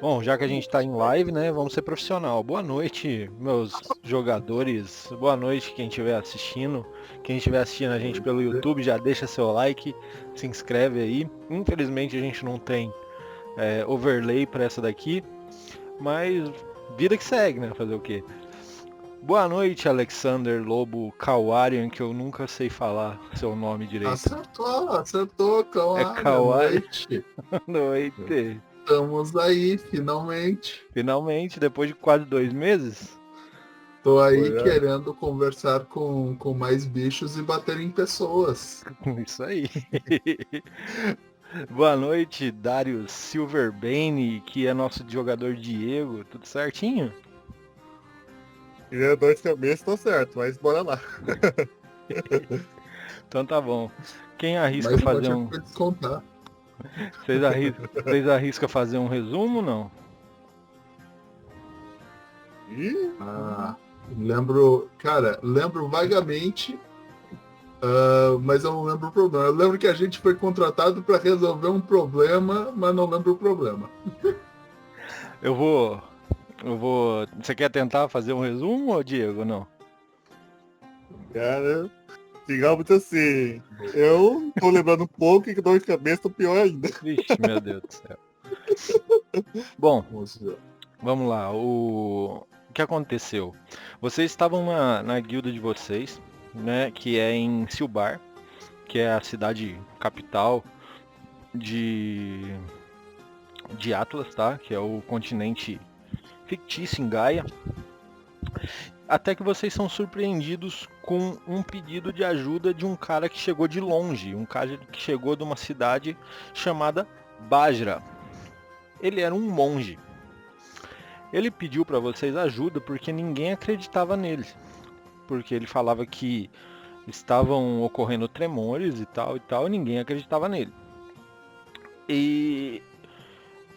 Bom, já que a gente está em live, né, vamos ser profissional. Boa noite, meus jogadores. Boa noite quem estiver assistindo. Quem estiver assistindo a gente pelo YouTube, já deixa seu like, se inscreve aí. Infelizmente a gente não tem overlay para essa daqui, mas vida que segue, né? Fazer o quê? Boa noite, Alexander Lobo Kawarian, que eu nunca sei falar seu nome direito. Acertou, É Cauã, à Kawarian. noite. Boa noite. Estamos aí, finalmente. Finalmente, depois de quase 2 meses. Tô aí Pois é. querendo conversar com mais bichos e bater em pessoas. Isso aí. Boa noite, Darius Silverbane, que é nosso jogador Diego. Tudo certinho? E a dor de cabeça tá certo, mas bora lá. Então tá bom. Quem arrisca Mas fazer pode um. descontar. Vocês arriscam fazer um resumo ou não? Ih, Lembro vagamente, mas eu não lembro o problema. Eu lembro que a gente foi contratado para resolver um problema, mas não lembro o problema. Eu vou. Você quer tentar fazer um resumo, ou Diego? Não. cara, digamos assim, eu tô lembrando um pouco e que dor de cabeça tá pior ainda. Vixe, meu Deus do céu. Bom, Vamos ver. vamos lá. O que aconteceu? Vocês estavam na guilda de vocês, né? Que é em Silbar, que é a cidade capital de Atlas, tá? Que é o continente fictício em Gaia. Até que vocês são surpreendidos com um pedido de ajuda de um cara que chegou de longe, um cara que chegou de uma cidade chamada Bajra. Ele era um monge. Ele pediu para vocês ajuda porque ninguém acreditava nele, porque ele falava que estavam ocorrendo tremores e tal, e ninguém acreditava nele. E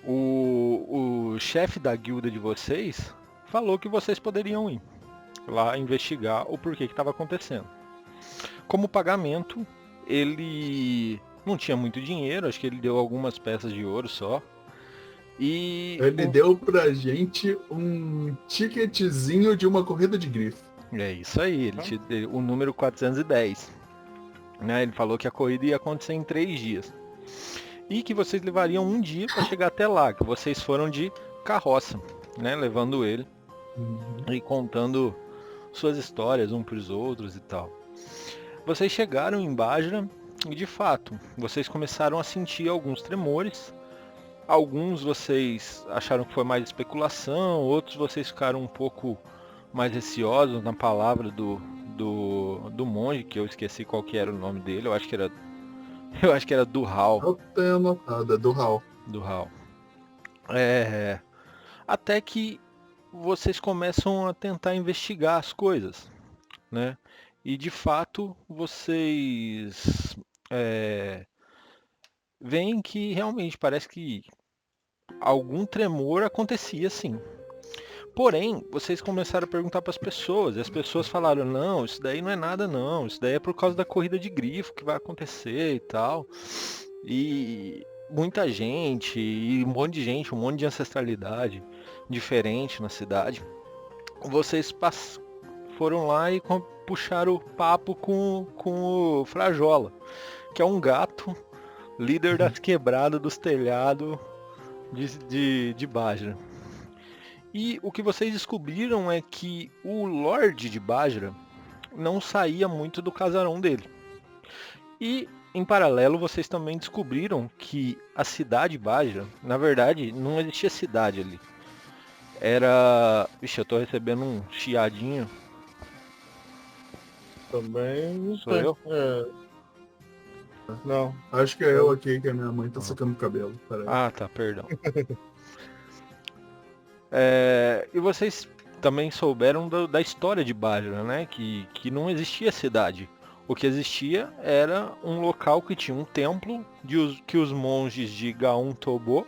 o chefe da guilda de vocês falou que vocês poderiam ir lá investigar o porquê que estava acontecendo. Como pagamento, ele não tinha muito dinheiro, acho que ele deu algumas peças de ouro só. E Ele deu pra gente um ticketzinho de uma corrida de grife. é isso aí, ele te deu o número 410. Né? Ele falou que a corrida ia acontecer em 3 dias. E que vocês levariam um dia para chegar até lá, que vocês foram de carroça, né? Levando ele e contando suas histórias uns para os outros e tal. Vocês chegaram em Bajra e, de fato, vocês começaram a sentir alguns tremores. Alguns vocês acharam que foi mais especulação, outros vocês ficaram um pouco mais receosos na palavra do monge, que eu esqueci qual que era o nome dele, eu acho que era Durhal. Eu tenho anotado, é do Hal. Durhal. Até que vocês começam a tentar investigar as coisas, né? E de fato vocês veem que realmente parece que algum tremor acontecia sim. Porém, vocês começaram a perguntar para as pessoas, e as pessoas falaram: não, isso daí não é nada não, isso daí é por causa da corrida de grifo que vai acontecer e tal. E muita gente, e um monte de gente, um monte de ancestralidade diferente na cidade. Vocês foram lá e puxaram o papo com o Frajola, que é um gato, líder das quebradas dos telhados de Bajra. E o que vocês descobriram é que o Lorde de Bajra não saía muito do casarão dele. E, em paralelo, vocês também descobriram que a cidade Bajra, na verdade, não existia cidade ali. Era... Vixe, eu tô recebendo um chiadinho. também não Sou tem. eu? Não. Acho que é eu aqui, que a minha mãe tá secando o cabelo. Peraí. Ah, tá, perdão. E vocês também souberam da história de Bajra, né? Que não existia cidade. O que existia era um local que tinha um templo que os monges de Gaon Tobo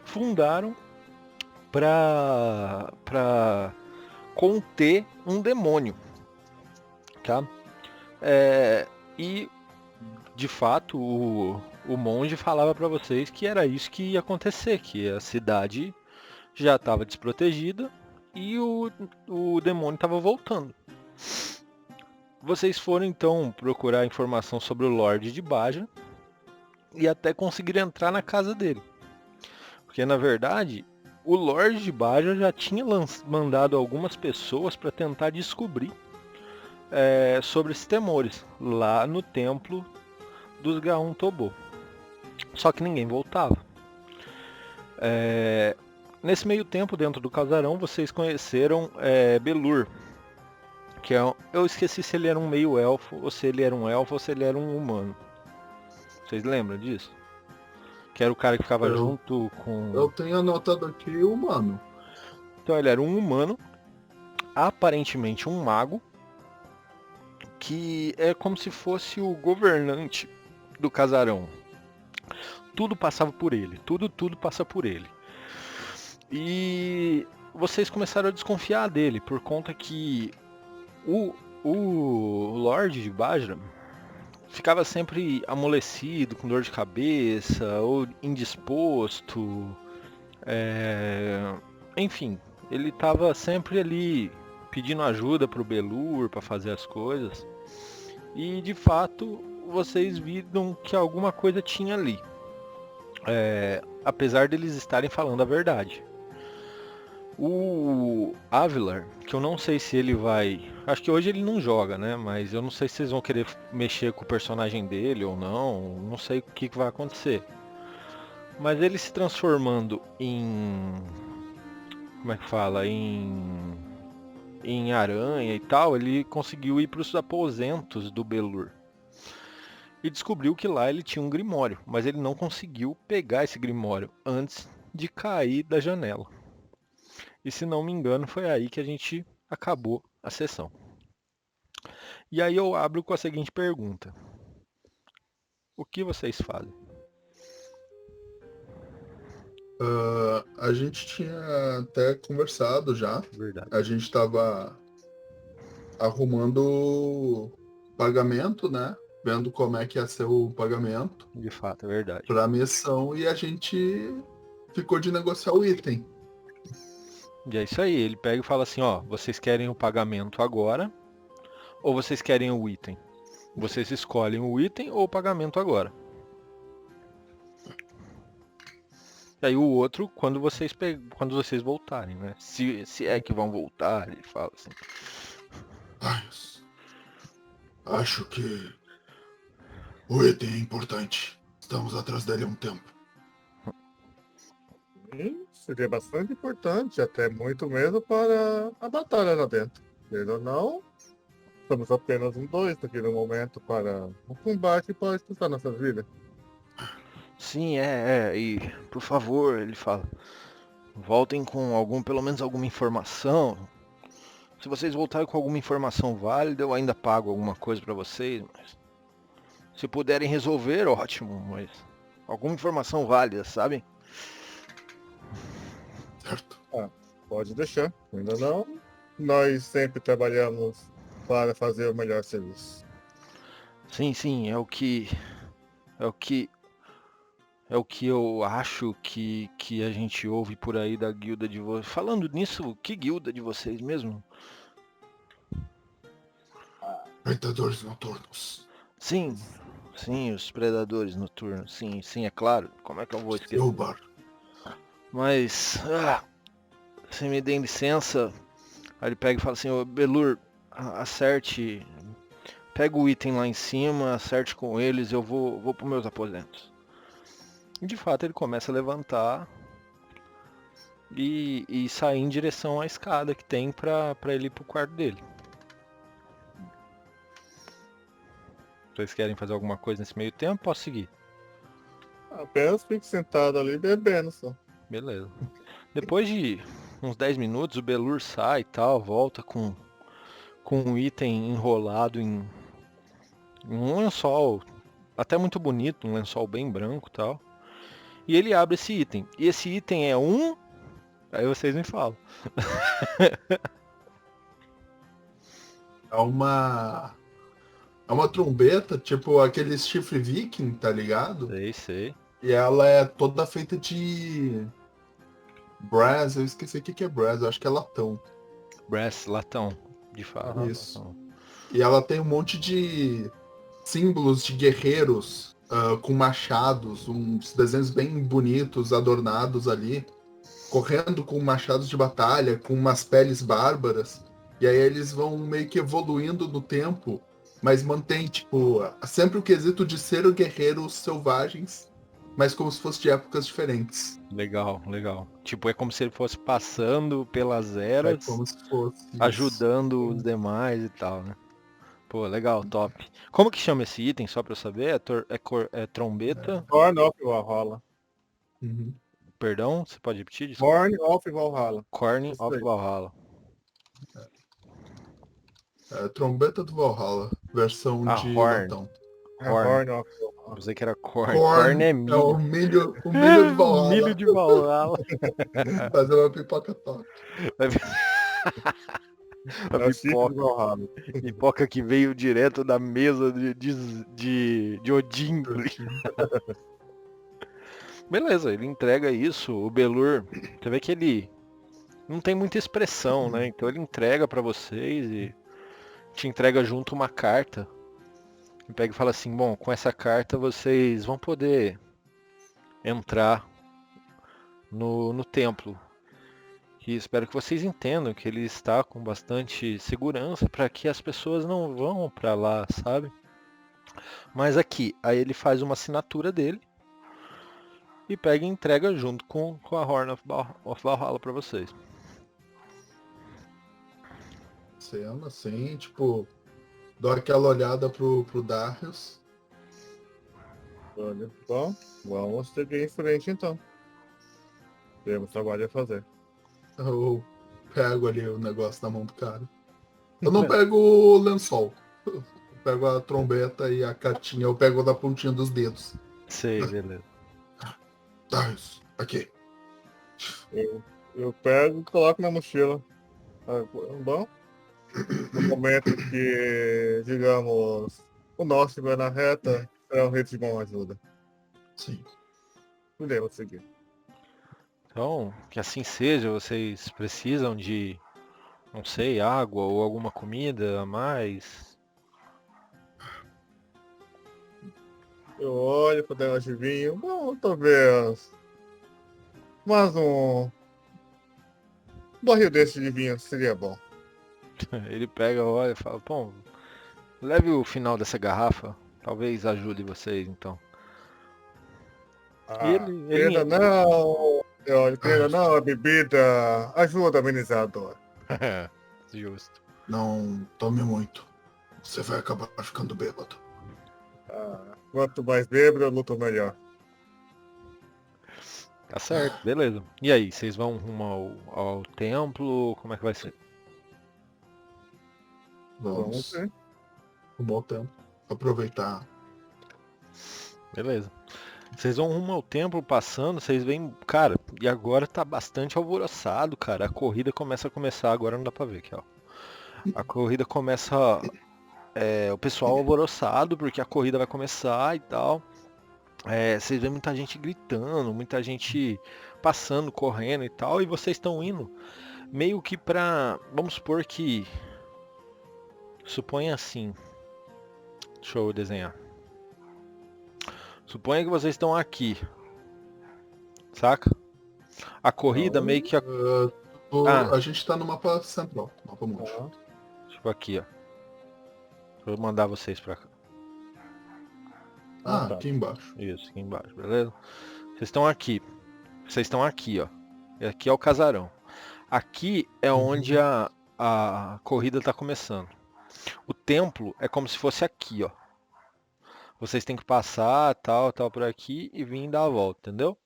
fundaram para conter um demônio, tá? E de fato o monge falava para vocês que era isso que ia acontecer, que a cidade já estava desprotegida e o demônio estava voltando. Vocês foram então procurar informação sobre o Lorde de Baja e até conseguiram entrar na casa dele. Porque na verdade, o Lorde de Baja já tinha mandado algumas pessoas para tentar descobrir sobre esses temores lá no templo dos Gaun Tobô. Só que ninguém voltava. Nesse meio tempo, dentro do casarão, vocês conheceram Belur, que eu esqueci se ele era um meio elfo, ou se ele era um elfo, ou se ele era um humano. Vocês lembram disso? Que era o cara que ficava junto com... Eu tenho anotado aqui o humano. Então ele era um humano, aparentemente um mago, que é como se fosse o governante do casarão. Tudo passava por ele, tudo passa por ele. E vocês começaram a desconfiar dele, por conta que o Lorde de Bajra ficava sempre amolecido, com dor de cabeça, ou indisposto. Enfim, ele estava sempre ali pedindo ajuda pro Belur para fazer as coisas. E de fato, vocês viram que alguma coisa tinha ali. Apesar deles estarem falando a verdade. O Avilar, que eu não sei se ele vai... Acho que hoje ele não joga, né? Mas eu não sei se vocês vão querer mexer com o personagem dele ou não. Não sei o que vai acontecer. Mas ele se transformando em... Como é que fala? Em aranha e tal, ele conseguiu ir para os aposentos do Belur. E descobriu que lá ele tinha um grimório. Mas ele não conseguiu pegar esse grimório antes de cair da janela. E se não me engano, foi aí que a gente acabou a sessão. E aí eu abro com a seguinte pergunta. O que vocês fazem? A gente tinha até conversado já. Verdade. A gente estava arrumando o pagamento, né? Vendo como é que ia ser o pagamento De fato, é verdade. para a missão e a gente ficou de negociar o item. E é isso aí, ele pega e fala assim, ó, vocês querem o pagamento agora ou vocês querem o item? Vocês escolhem o item ou o pagamento agora. E aí o outro, quando vocês voltarem, né? Se é que vão voltar, ele fala assim. Acho que o item é importante. Estamos atrás dele há um tempo. Seria bastante importante, até muito mesmo para a batalha lá dentro. Querendo ou não, estamos apenas dois naquele momento para um combate que pode custar nossas vidas. Sim, e por favor, ele fala, voltem com pelo menos alguma informação. Se vocês voltarem com alguma informação válida, eu ainda pago alguma coisa pra vocês, mas se puderem resolver, ótimo, mas alguma informação válida, sabe? Certo. Pode deixar. Ainda não. Nós sempre trabalhamos para fazer o melhor serviço. Sim, é o que eu acho que a gente ouve por aí da guilda de vocês. Falando nisso, que guilda de vocês mesmo? Predadores noturnos. Sim, os predadores noturnos. Sim, é claro. Como é que eu vou esquecer? Silbar. Mas, se me deem licença, aí ele pega e fala assim, ô Belur, acerte, pega o item lá em cima, acerte com eles, eu vou pros meus aposentos. E de fato ele começa a levantar e sair em direção à escada que tem pra ele ir pro quarto dele. Vocês querem fazer alguma coisa nesse meio tempo? Posso seguir? Apenas fique sentado ali bebendo só. Beleza. Depois de uns 10 minutos, o Belur sai e tal, volta com um item enrolado em um lençol, até muito bonito, um lençol bem branco e tal. E ele abre esse item. E esse item é um... Aí vocês me falam. É uma trombeta, tipo aquele chifre viking, tá ligado? Sei. E ela é toda feita de Brass, eu esqueci o que é brass, eu acho que é latão. Brass, latão, de fato. Aham. Isso. Latão. E ela tem um monte de símbolos de guerreiros com machados, uns desenhos bem bonitos, adornados ali, correndo com machados de batalha, com umas peles bárbaras. E aí eles vão meio que evoluindo no tempo, mas mantém, tipo, sempre o quesito de ser guerreiros selvagens, mas como se fosse de épocas diferentes. Legal, legal. Tipo, é como se ele fosse passando pelas É eras, como se fosse isso. ajudando os demais e tal, né? Pô, legal, top. Como que chama esse item, só pra eu saber? É trombeta? Born of Valhalla. Uhum. Perdão, você pode repetir? Desculpa. Born of Valhalla. Corn Isso of aí. Valhalla. Trombeta do Valhalla, versão Ah, de Horn. latão. É Horn. Born of Valhalla. Pensei que era corn. Corn Corn é é o milho. milho do Milho Valhalla. de Valhalla. Fazer uma pipoca top. A É o chifre de pipoca. Valhalla. Pipoca que veio direto da mesa de Odin. Beleza, ele entrega isso. O Belur, você vê que ele não tem muita expressão, né? Então ele entrega pra vocês e te entrega junto uma carta. Ele pega e fala assim, bom, com essa carta vocês vão poder entrar no templo. E espero que vocês entendam que ele está com bastante segurança para que as pessoas não vão para lá, sabe? Mas aqui, aí ele faz uma assinatura dele e pega e entrega junto com a Horn of Valhalla para vocês. Cena, assim, tipo, dou aquela olhada pro Darius. Olha, bom, vamos seguir em frente então. Temos trabalho a fazer. Eu pego ali o negócio na mão do cara. Eu não pego o lençol. Eu pego a trombeta e a cartinha, eu pego da pontinha dos dedos. Sei, beleza. Darius, aqui. Eu pego e coloco na mochila. Ah, bom, no momento que, digamos, o nosso estiver na reta, será um rito de mão ajuda. Sim. Podemos seguir. Então, que assim seja, vocês precisam de, não sei, água ou alguma comida a mais? Eu olho para dela de vinho. Bom, talvez. Mas um barril desse de vinho seria bom. Ele pega, olha e fala, bom, leve o final dessa garrafa, talvez ajude vocês então. E Ah, ele querida não. Eu olho, querida não, a bebida ajuda a amenizar a dor. Justo. Não tome muito. Você vai acabar ficando bêbado. Ah, quanto mais bêbado, eu luto melhor. Tá certo, beleza. E aí, vocês vão rumo ao templo? Como é que vai ser? Vamos Vamos ver. um bom tempo. Aproveitar. Beleza. Vocês vão rumo ao templo passando, vocês veem, cara, e agora tá bastante alvoroçado, cara. A corrida começa a começar, agora não dá pra ver aqui, ó. A corrida começa, o pessoal alvoroçado, porque a corrida vai começar e tal. Vocês veem muita gente gritando, muita gente passando, correndo e tal, e vocês estão indo meio que pra, vamos supor que, suponha assim, deixa eu desenhar. Suponha que vocês estão aqui, saca? A corrida meio que A gente tá no mapa central, mapa mundo. tipo aqui, ó. Vou mandar vocês pra cá. tá. Aqui embaixo. Isso, aqui embaixo, beleza? Vocês estão aqui. Vocês estão aqui, ó. E aqui é o casarão. Aqui é onde a corrida tá começando. O templo é como se fosse aqui, ó. Vocês têm que passar, tal por aqui e vir dar a volta, entendeu?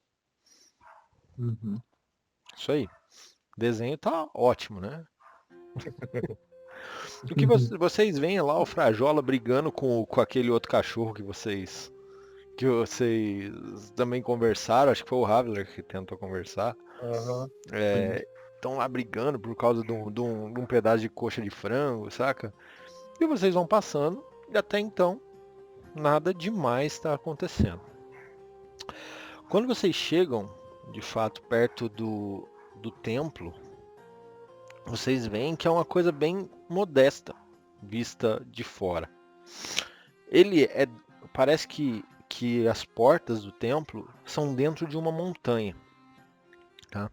Uhum. Isso aí. O desenho tá ótimo, né? O que vocês veem lá, o Frajola brigando com aquele outro cachorro que vocês também conversaram, acho que foi o Havler que tentou conversar. Aham. Estão lá brigando por causa de um pedaço de coxa de frango, saca? E vocês vão passando e até então nada demais está acontecendo. Quando vocês chegam, de fato, perto do templo, vocês veem que é uma coisa bem modesta, vista de fora. Parece que as portas do templo são dentro de uma montanha, tá?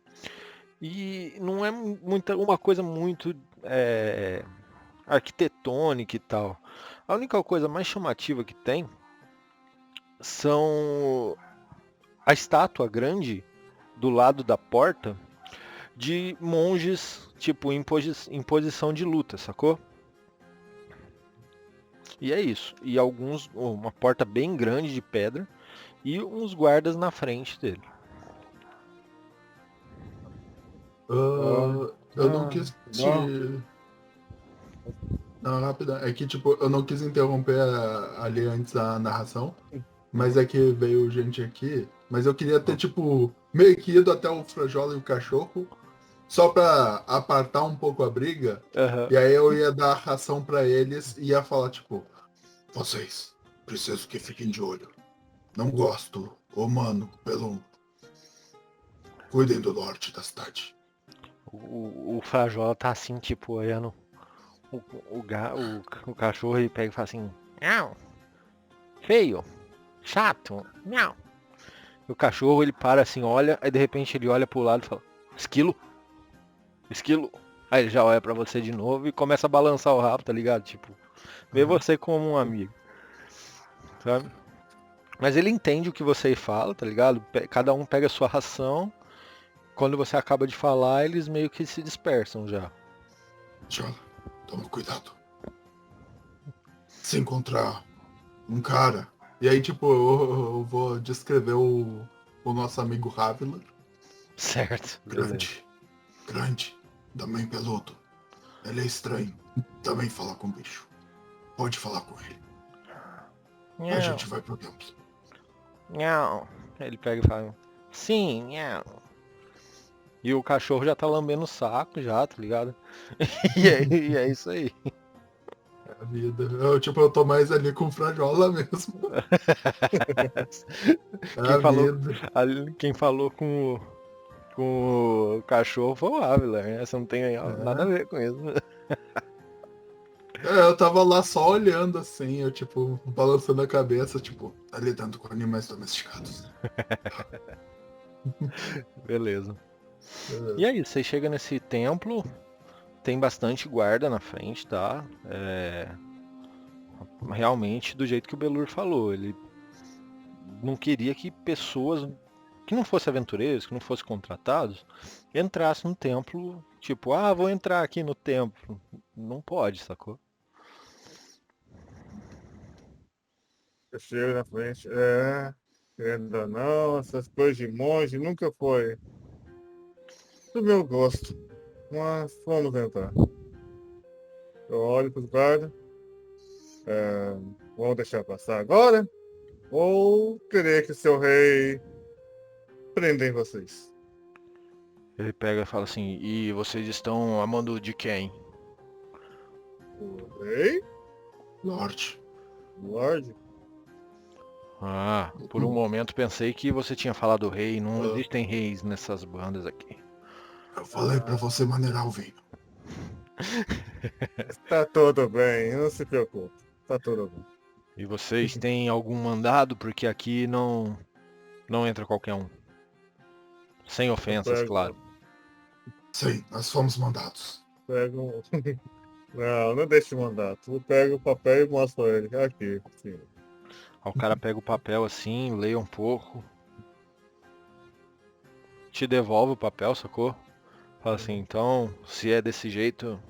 E não é uma coisa muito arquitetônica e tal. A única coisa mais chamativa que tem são a estátua grande do lado da porta de monges, tipo, em posição de luta, sacou? E é isso. E uma porta bem grande de pedra e uns guardas na frente dele. Eu não quis te. Não, rápido. É que, tipo, eu não quis interromper ali antes a narração. Mas é que veio gente aqui. Mas eu queria ter, tipo, meio que ido até o Frajola e o cachorro. Só pra apartar um pouco a briga. Uhum. E aí eu ia dar a ração pra eles e ia falar, tipo, vocês, preciso que fiquem de olho. Não gosto, mano, pelo. Cuidem do norte da cidade. O Frajola tá assim, tipo, olhando o cachorro e pega e fala assim, miau, feio, chato, miau. O cachorro ele para assim, olha, aí de repente ele olha pro lado e fala, esquilo, esquilo. Aí ele já olha pra você de novo e começa a balançar o rabo, tá ligado? Tipo, vê você como um amigo, sabe? Mas ele entende o que você fala, tá ligado? Cada um pega a sua ração. Quando você acaba de falar, eles meio que se dispersam já. Jola, toma cuidado. Se encontrar um cara. E aí, tipo, eu vou descrever o nosso amigo Havila. Certo. Grande. Grande. Também peludo. Ele é estranho. Também fala com bicho. Pode falar com ele. Miau. A gente vai pro templo. Miau. Ele pega e fala, sim, miau. E o cachorro já tá lambendo o saco já, tá ligado? E é isso aí. É a vida. Eu tô mais ali com Frajola mesmo. É a vida. Quem falou com o cachorro foi o Ávila, né? Você não tem nada a ver com isso. Eu tava lá só olhando assim, eu tipo, balançando a cabeça, tipo, tá lidando com animais domesticados. Beleza. E aí, você chega nesse templo, tem bastante guarda na frente, tá? Realmente, do jeito que o Belur falou, ele não queria que pessoas que não fossem aventureiros, que não fossem contratados, entrassem no templo, tipo, vou entrar aqui no templo. Não pode, sacou? Eu chego na frente, querendo ou não, essas coisas de monge nunca foi do meu gosto. Mas vamos tentar. Eu olho para os guardas, vão deixar passar agora? Ou querer que seu rei prendem vocês? Ele pega e fala assim, e vocês estão a mando de quem? O rei? Lorde. Lorde? Por um momento pensei que você tinha falado rei, não existem reis nessas bandas aqui. Eu falei pra você maneirar o vinho. Tá tudo bem, não se preocupe. Tá tudo bem. E vocês têm algum mandado? Porque aqui não entra qualquer um. Sem ofensas, claro. Sim, nós fomos mandados. Pego. Não deixe o mandato. Eu pego o papel e mostro pra ele. Aqui, sim. O cara pega o papel assim, lê um pouco. Te devolve o papel, sacou? Fala assim, então, se é desse jeito,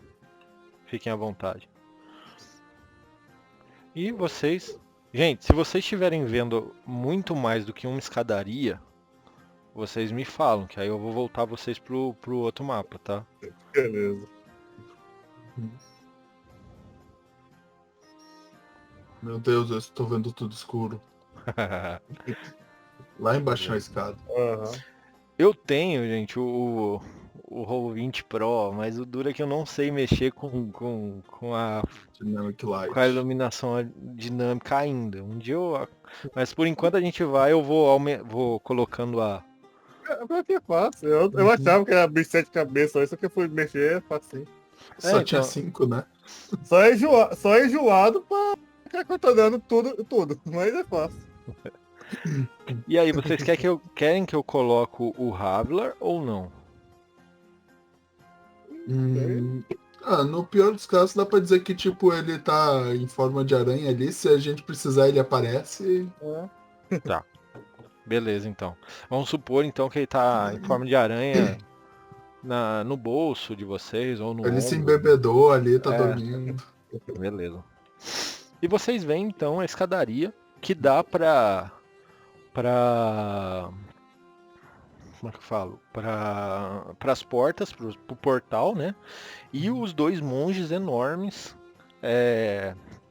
fiquem à vontade. E vocês... Gente, se vocês estiverem vendo muito mais do que uma escadaria, vocês me falam, que aí eu vou voltar vocês pro outro mapa, tá? Beleza. Meu Deus, eu estou vendo tudo escuro. Lá embaixo na escada. Aham. Eu tenho, gente, o Roll20 Pro, mas o duro é que eu não sei mexer com a Dynamic Light. com a iluminação dinâmica ainda. Um dia eu... Mas por enquanto a gente vai, eu vou colocando Pra que é fácil? Eu achava que era bicho 7 cabeças, só que eu fui mexer, é fácil. Só tinha então. 5, né? Só é enjoado pra ficar controlando tudo, mas é fácil. E aí, vocês querem que eu coloco o Havlar ou não? Hum, no pior dos casos, dá pra dizer que, tipo, ele tá em forma de aranha ali. Se a gente precisar, ele aparece. É. Tá. Beleza, então. Vamos supor, então, que ele tá em forma de aranha no bolso de vocês ou no Ele se ombro. embebedou ali, tá É, dormindo. beleza. E vocês veem, então, a escadaria que dá pra... Como é que eu falo? Para as portas, pro portal, né? E os dois monges enormes,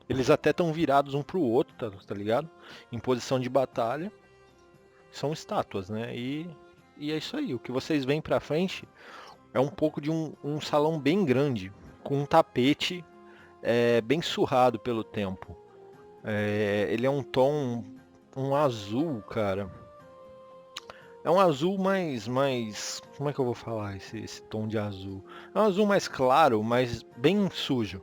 eles até estão virados um pro outro, tá ligado? Em posição de batalha. São estátuas, né? E é isso aí. O que vocês veem pra frente é um pouco de um salão bem grande, com um tapete bem surrado pelo tempo. Ele é um tom, um azul, cara. É um azul mais, como é que eu vou falar esse tom de azul? É um azul mais claro, mas bem sujo.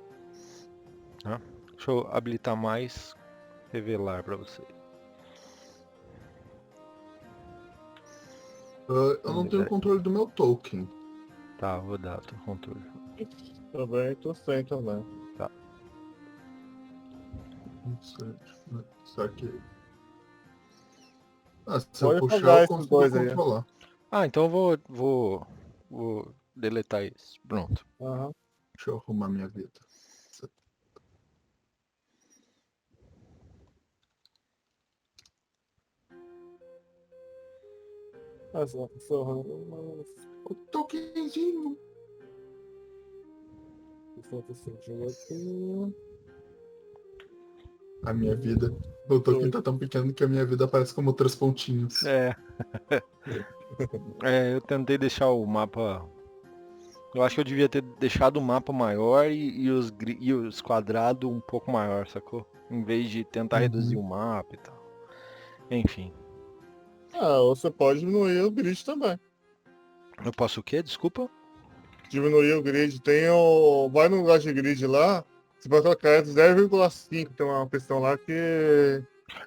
Tá? Deixa eu habilitar mais, revelar pra você. Eu não tenho controle do meu token. Tá, vou dar o controle. Também tô sem também. Tá. Não sei. Só que. Se eu Pode puxar, jogar eu esses consigo dois aí. controlar. Ah, então eu vou deletar esse. Pronto. Aham. Deixa eu arrumar minha vida. O tokenzinho. A minha vida. O token tá tão pequeno que a minha vida aparece como 3 pontinhos. Eu tentei deixar o mapa. Eu acho que eu devia ter deixado o mapa maior e os quadrados um pouco maior, sacou? Em vez de tentar reduzir o mapa e tal. Enfim. Você pode diminuir o grid também. Eu posso o quê? Desculpa? Diminuir o grid. Vai no lugar de grid lá, você vai colocar de 0,5. Tem uma opção lá que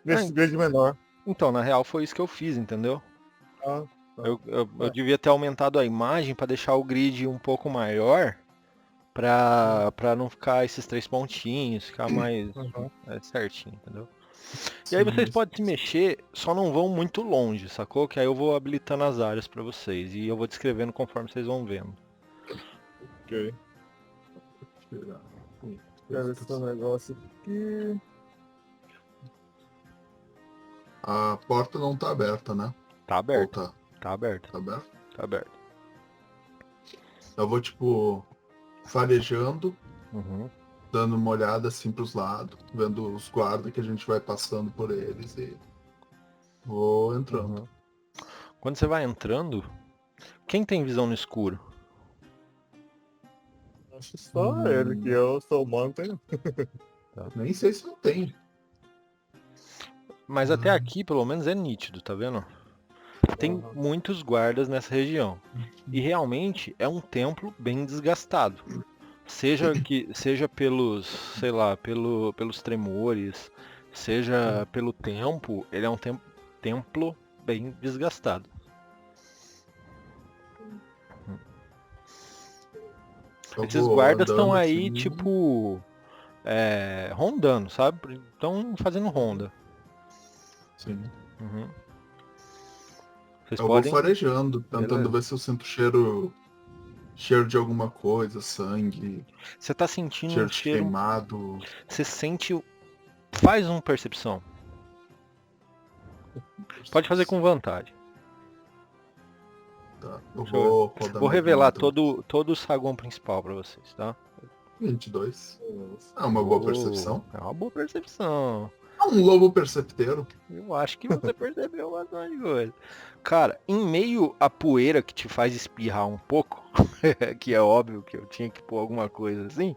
deixa esse grid menor. Então, na real foi isso que eu fiz, entendeu? Ah, tá. Eu devia ter aumentado a imagem para deixar o grid um pouco maior, pra não ficar esses 3 pontinhos, ficar mais Uhum. certinho, entendeu? E aí vocês podem se mexer, só não vão muito longe, sacou? Que aí eu vou habilitando as áreas para vocês e eu vou descrevendo conforme vocês vão vendo. Ok. Quero esse negócio aqui. A porta não tá aberta, né? Tá aberto, Ou tá? tá aberto, Tá aberta? tá aberto. Eu vou, tipo, farejando, Uhum. dando uma olhada assim pros lados, vendo os guardas que a gente vai passando por eles e vou entrando. Uhum. Quando você vai entrando, quem tem visão no escuro? Acho só ele, que eu sou humano, tenho. Nem sei se eu tenho. Mas até aqui, pelo menos, é nítido, tá vendo? Tem Uhum. muitos guardas nessa região. E realmente é um templo bem desgastado. Seja pelos, sei lá, pelos tremores, seja pelo tempo, ele é um templo bem desgastado. Esses guardas estão aí, assim, tipo, rondando, sabe? Estão fazendo ronda. Sim. Uhum. Vocês Eu podem... vou farejando, tentando Beleza. ver se eu sinto cheiro de alguma coisa, sangue, Você tá sentindo cheiro um de cheiro... queimado. Você sente... Faz uma percepção. Pode fazer com vantagem. Tá, eu vou rodar Vou meu revelar dado. todo o saguão principal pra vocês, tá? 22. É uma boa percepção. É uma boa percepção. É um lobo percepteiro. Eu acho que você percebeu bastante coisa. Cara, em meio à poeira que te faz espirrar um pouco, que é óbvio que eu tinha que pôr alguma coisa assim,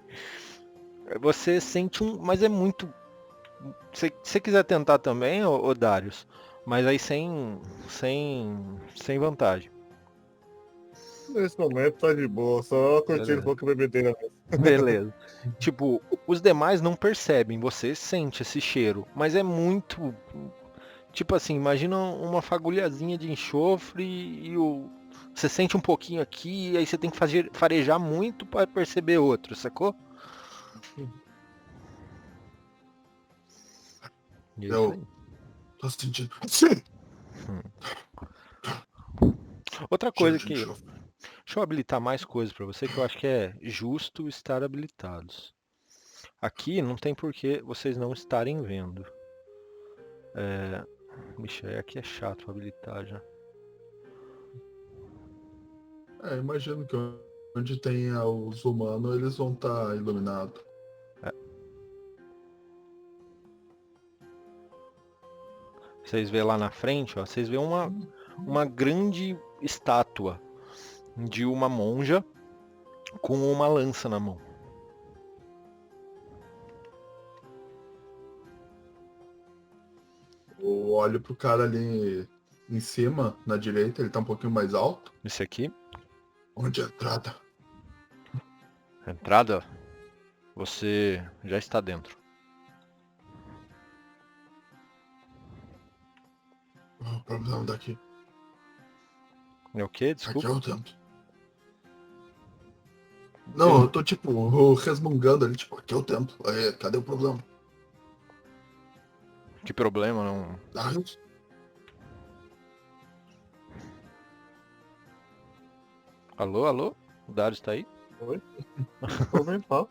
você sente um... Mas é muito... Se você quiser tentar também, ô Darius, Mas aí sem vantagem. Nesse momento tá de boa, só curtindo um Beleza. pouco a bebedeira mesmo. Beleza. Tipo, os demais não percebem, você sente esse cheiro, mas é muito. Tipo assim, imagina uma fagulhazinha de enxofre você sente um pouquinho aqui, e aí você tem que farejar muito para perceber outro, sacou? E é isso Eu aí. tô sentindo. Sim! Outra Cheiro coisa de que. enxofre. Deixa eu habilitar mais coisas para você que eu acho que é justo estar habilitados. Aqui não tem por que vocês não estarem vendo. Bicho, aqui é chato habilitar já. Imagino que onde tenha os humanos, eles vão estar iluminados. Vocês vê lá na frente, ó, vocês vê uma grande estátua de uma monja com uma lança na mão. Eu olho pro cara ali em cima, na direita, ele tá um pouquinho mais alto. Esse aqui, Onde é a entrada? a entrada, você já está dentro. O problema daqui. É o quê? Aqui é Desculpa. o templo. Não, eu tô tipo resmungando ali, tipo, aqui é o templo. Aí, cadê o problema? Que problema, não. Ah, Alô, alô? O Darius está aí? Oi? Tô vendo, tá?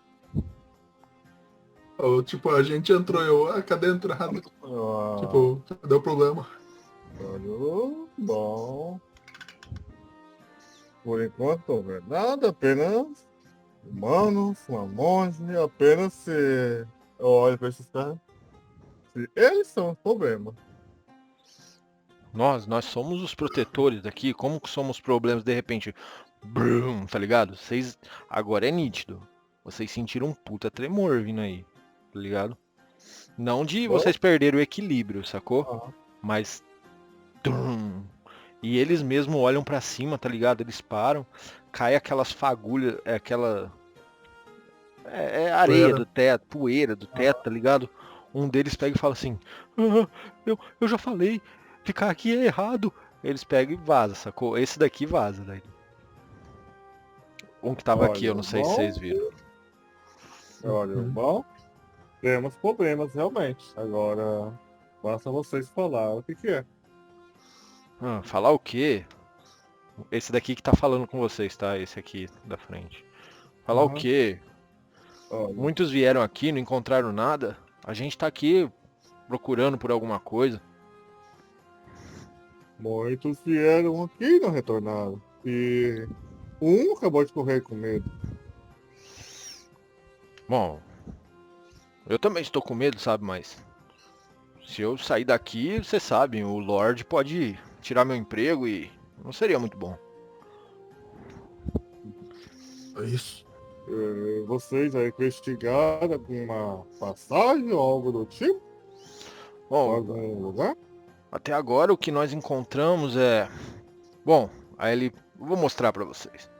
tipo, a gente entrou, cadê a entrada? Ah, Tipo, cadê o problema? olha, bom. Por enquanto, não vê nada, apenas humanos, uma monge, apenas se eu olho pra esses caras. Se eles são o problema. Nós somos os protetores daqui. Como que somos problemas de repente? Brum, tá ligado? Vocês. Agora é nítido. Vocês sentiram um puta tremor vindo aí. Tá ligado? Não de Bom, vocês perderem o equilíbrio, sacou? ah, Mas. Tum. E eles mesmo olham pra cima, tá ligado? Eles param. Cai aquelas fagulhas. É aquela. É areia Poeira. do teto, poeira do teto, ah, tá ligado? Um deles pega e fala assim: "Ah, eu já falei, ficar aqui é errado." Eles pegam e vaza, sacou? Esse daqui vaza, daí. Um que tava aqui, eu olha, não sei se vocês bom, viram. olha, Uhum. bom. Temos problemas, realmente. Agora, basta vocês falar o que que é. Falar o quê? Esse daqui que tá falando com vocês, tá? Esse aqui da frente. Falar o Aham. quê? Olha, Muitos vieram aqui, não encontraram nada. A gente tá aqui procurando por alguma coisa. muitos vieram aqui e não retornaram. E um acabou de correr com medo. Bom, eu também estou com medo, sabe? Mas se eu sair daqui, você sabe, o Lorde pode tirar meu emprego e não seria muito bom. É isso. Vocês já investigaram alguma passagem ou algo do tipo? Ou Bom, algum lugar? até agora o que nós encontramos é. Bom, aí ele. Vou mostrar pra vocês.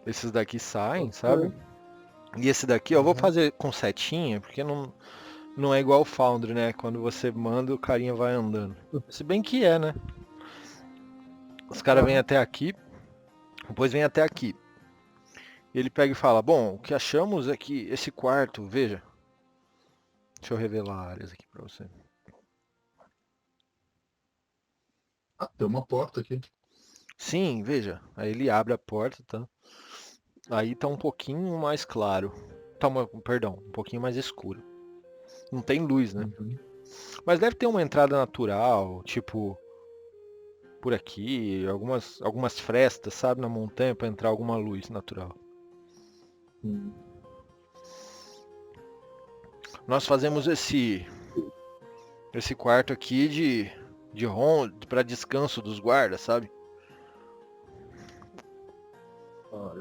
Esses daqui saem, sabe? Ok. E esse daqui, ó, eu vou Uhum. fazer com setinha, porque não é igual o Foundry, né? Quando você manda, o carinha vai andando. Se bem que é, né? Os caras vêm Aham. até aqui, depois vem até aqui. E ele pega e fala: Bom, o que achamos é que esse quarto, veja. Deixa eu revelar áreas aqui pra você. Ah, tem uma porta aqui. Sim, veja. Aí ele abre a porta, tá? Aí tá um pouquinho mais claro. Tá perdão, um pouquinho mais escuro. Não tem luz, né? Uhum. Mas deve ter uma entrada natural, tipo por aqui, algumas frestas, sabe, na montanha pra entrar alguma luz natural. Hum. Nós fazemos esse quarto aqui de ronda para descanso dos guardas, sabe?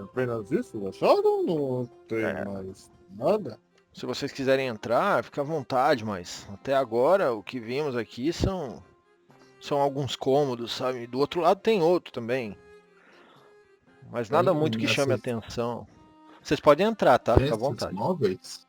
Apenas isso? Acharam? Não tem É, mais nada? Se vocês quiserem entrar, fica à vontade, mas até agora o que vimos aqui são alguns cômodos, sabe? Do outro lado tem outro também. Mas nada muito que chame Nesses, atenção. Vocês podem entrar, tá? Fica à nesses vontade. móveis?